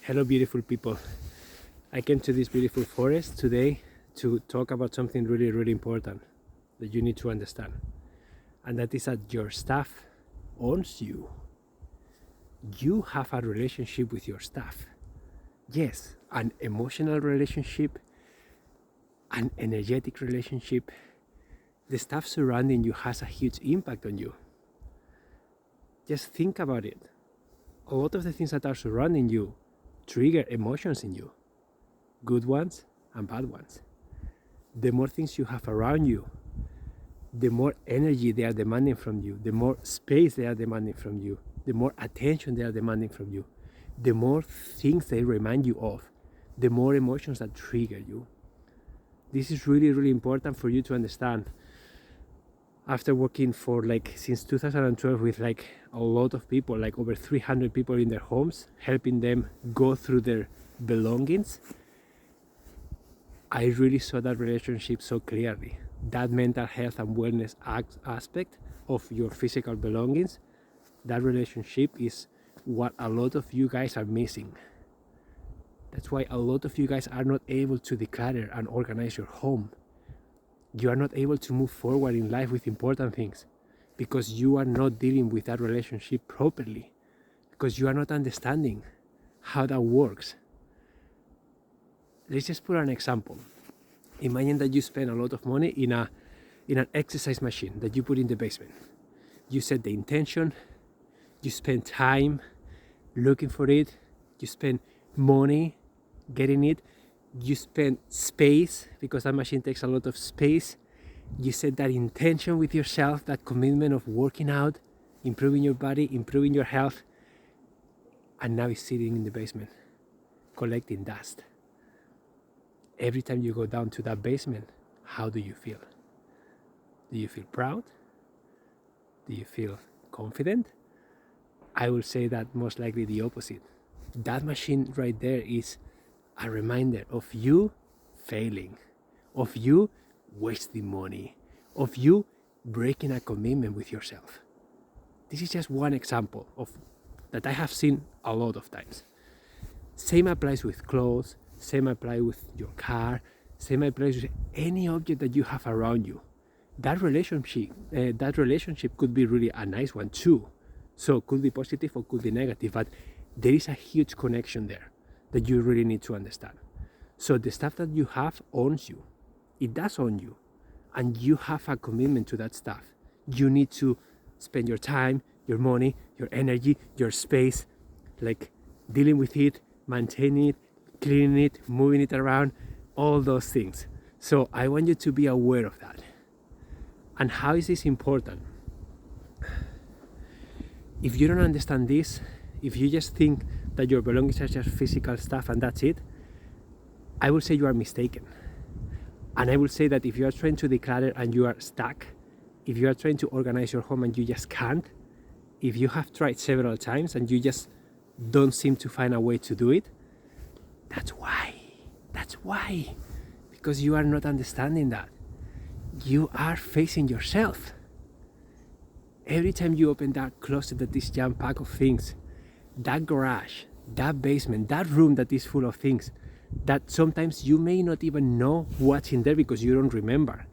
Hello, beautiful people. I came to this beautiful forest today to talk about something really, really important that you need to understand. And that is that your stuff owns you. You have a relationship with your stuff. Yes, an emotional relationship, an energetic relationship. The stuff surrounding you has a huge impact on you. Just think about it. A lot of the things that are surrounding you trigger emotions in you, good ones and bad ones. The more things you have around you, the more energy they are demanding from you, the more space they are demanding from you, the more attention they are demanding from you, the more things they remind you of, the more emotions that trigger you. This is really, really important for you to understand. After working for since 2012 with a lot of people, over 300 people in their homes, helping them go through their belongings, I really saw that relationship so clearly. That mental health and wellness aspect of your physical belongings, that relationship is what a lot of you guys are missing. That's why a lot of you guys are not able to declutter and organize your home. You are not able to move forward in life with important things because you are not dealing with that relationship properly, because you are not understanding how that works. Let's just put an example. Imagine that you spend a lot of money in an exercise machine that you put in the basement. You set the intention, you spend time looking for it, you spend money getting it, you spend space because that machine takes a lot of space. You set that intention with yourself, that commitment of working out, improving your body, improving your health, and now it's sitting in the basement collecting dust. Every time you go down to that basement, how do you feel? Do you feel proud? Do you feel confident? I will say that most likely the opposite. That machine right there is a reminder of you failing, of you wasting money, of you breaking a commitment with yourself. This is just one example of that I have seen a lot of times. Same applies with clothes, same applies with your car, same applies with any object that you have around you. That relationship could be really a nice one too. So it could be positive or could be negative, but there is a huge connection there that you really need to understand. So the stuff that you have owns you. It does own you. And you have a commitment to that stuff. You need to spend your time, your money, your energy, your space, dealing with it, maintaining it, cleaning it, moving it around, all those things. So I want you to be aware of that. And how is this important? If you don't understand this, if you just think that your belongings are just physical stuff and that's it, I will say you are mistaken. And I will say that if you are trying to declutter and you are stuck, if you are trying to organize your home and you just can't, if you have tried several times and you just don't seem to find a way to do it, that's why. Because you are not understanding that. You are facing yourself. Every time you open that closet that is jam-packed of things, that garage, that basement, that room that is full of things, that sometimes you may not even know what's in there because you don't remember.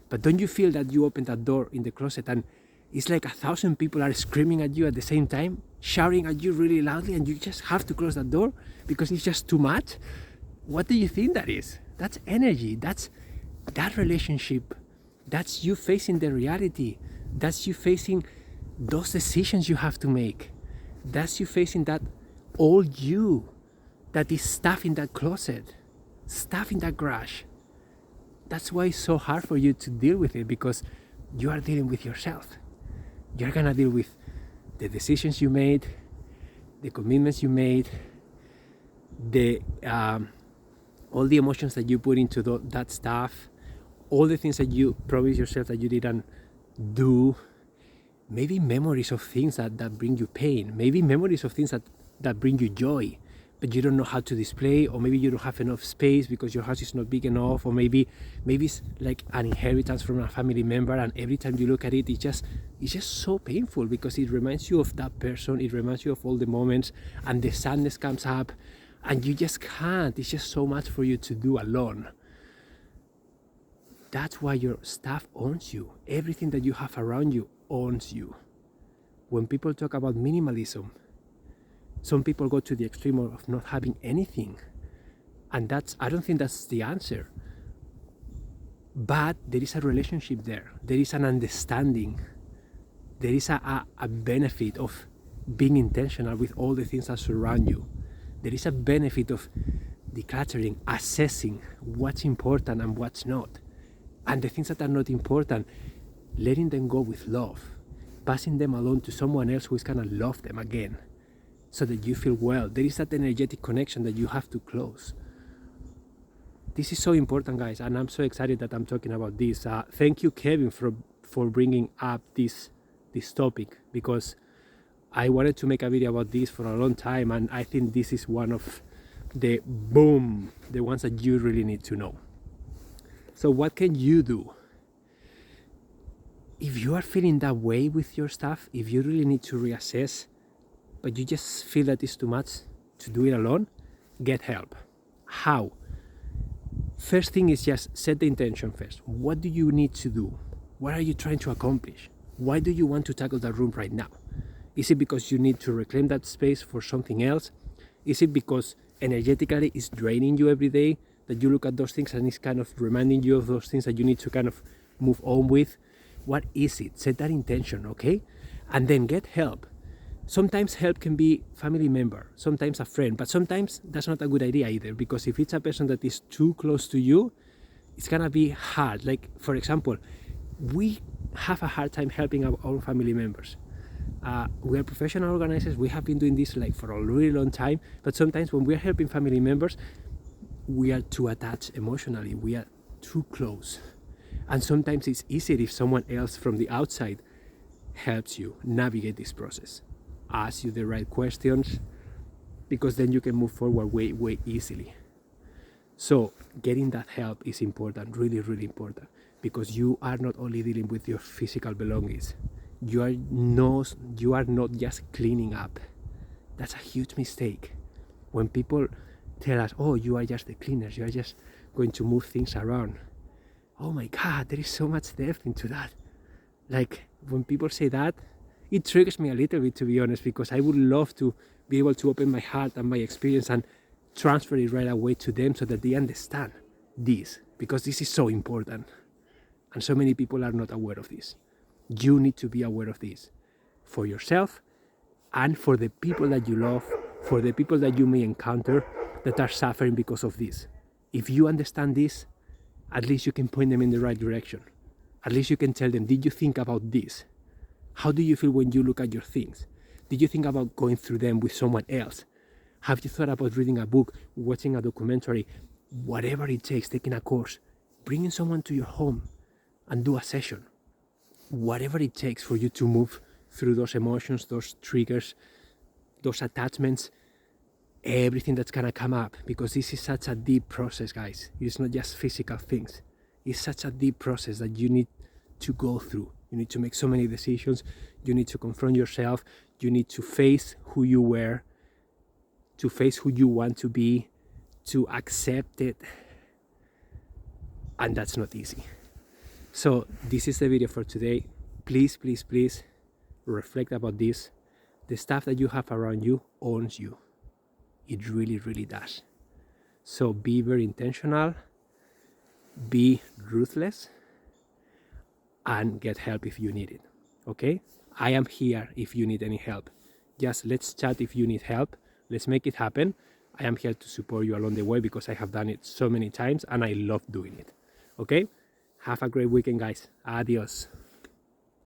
But don't you feel that you open that door in the closet and it's like 1,000 people are screaming at you at the same time, shouting at you really loudly, and you just have to close that door because it's just too much? What do you think that is? That's energy. That's that relationship. That's you facing the reality. That's you facing those decisions you have to make. That's you facing that old you that is stuff in that closet, stuff in that garage. That's why it's so hard for you to deal with it, because you are dealing with yourself. You're gonna deal with the decisions you made, the commitments you made, the all the emotions that you put into that stuff, all the things that you promised yourself that you didn't do, maybe memories of things that bring you pain, maybe memories of things that bring you joy, but you don't know how to display, or maybe you don't have enough space because your house is not big enough, or maybe it's like an inheritance from a family member, and every time you look at it, it's just so painful because it reminds you of that person, it reminds you of all the moments, and the sadness comes up, and you just can't. It's just so much for you to do alone. That's why your stuff owns you. Everything that you have around you owns you. When people talk about minimalism, some people go to the extreme of not having anything. And I don't think that's the answer. But there is a relationship there. There is an understanding. There is a benefit of being intentional with all the things that surround you. There is a benefit of decluttering, assessing what's important and what's not. And the things that are not important, letting them go with love, passing them along to someone else who is going to love them again, so that you feel well. There is that energetic connection that you have to close. This is so important, guys, and I'm so excited that I'm talking about this. Thank you, Kevin, for bringing up this topic, because I wanted to make a video about this for a long time, and I think this is one of the ones that you really need to know. So what can you do? If you are feeling that way with your stuff, if you really need to reassess, but you just feel that it's too much to do it alone, get help. How? First thing is just set the intention first. What do you need to do? What are you trying to accomplish? Why do you want to tackle that room right now? Is it because you need to reclaim that space for something else? Is it because energetically it's draining you every day, that you look at those things and it's kind of reminding you of those things that you need to kind of move on with? What is it? Set that intention, okay? And then get help. Sometimes help can be family member, sometimes a friend, but sometimes that's not a good idea either, because if it's a person that is too close to you, it's gonna be hard. Like, for example, we have a hard time helping our own family members. We are professional organizers. We have been doing this like for a really long time, but sometimes when we are helping family members, we are too attached emotionally. We are too close. And sometimes it's easier if someone else from the outside helps you navigate this process, ask you the right questions, because then you can move forward way easily. So getting that help is important, really, really important, because you are not only dealing with your physical belongings. You are not just cleaning up. That's a huge mistake. When people tell us, oh, you are just the cleaners, you are just going to move things around. Oh my God, there is so much depth into that. Like, when people say that, it triggers me a little bit, to be honest, because I would love to be able to open my heart and my experience and transfer it right away to them so that they understand this, because this is so important. And so many people are not aware of this. You need to be aware of this for yourself and for the people that you love, for the people that you may encounter that are suffering because of this. If you understand this, at least you can point them in the right direction. At least you can tell them, did you think about this? How do you feel when you look at your things? Did you think about going through them with someone else? Have you thought about reading a book, watching a documentary, whatever it takes, taking a course, bringing someone to your home and do a session? Whatever it takes for you to move through those emotions, those triggers, those attachments, everything that's gonna come up, because this is such a deep process, guys. It's not just physical things. It's such a deep process that you need to go through. You need to make so many decisions. You need to confront yourself. You need to face who you were, to face who you want to be, to accept it. And that's not easy. So this is the video for today. Please, please, please reflect about this. The stuff that you have around you owns you. It really, really does. So be very intentional, be ruthless, and get help if you need it, okay? I am here if you need any help. Just let's chat if you need help. Let's make it happen. I am here to support you along the way because I have done it so many times and I love doing it, okay? Have a great weekend, guys. Adios.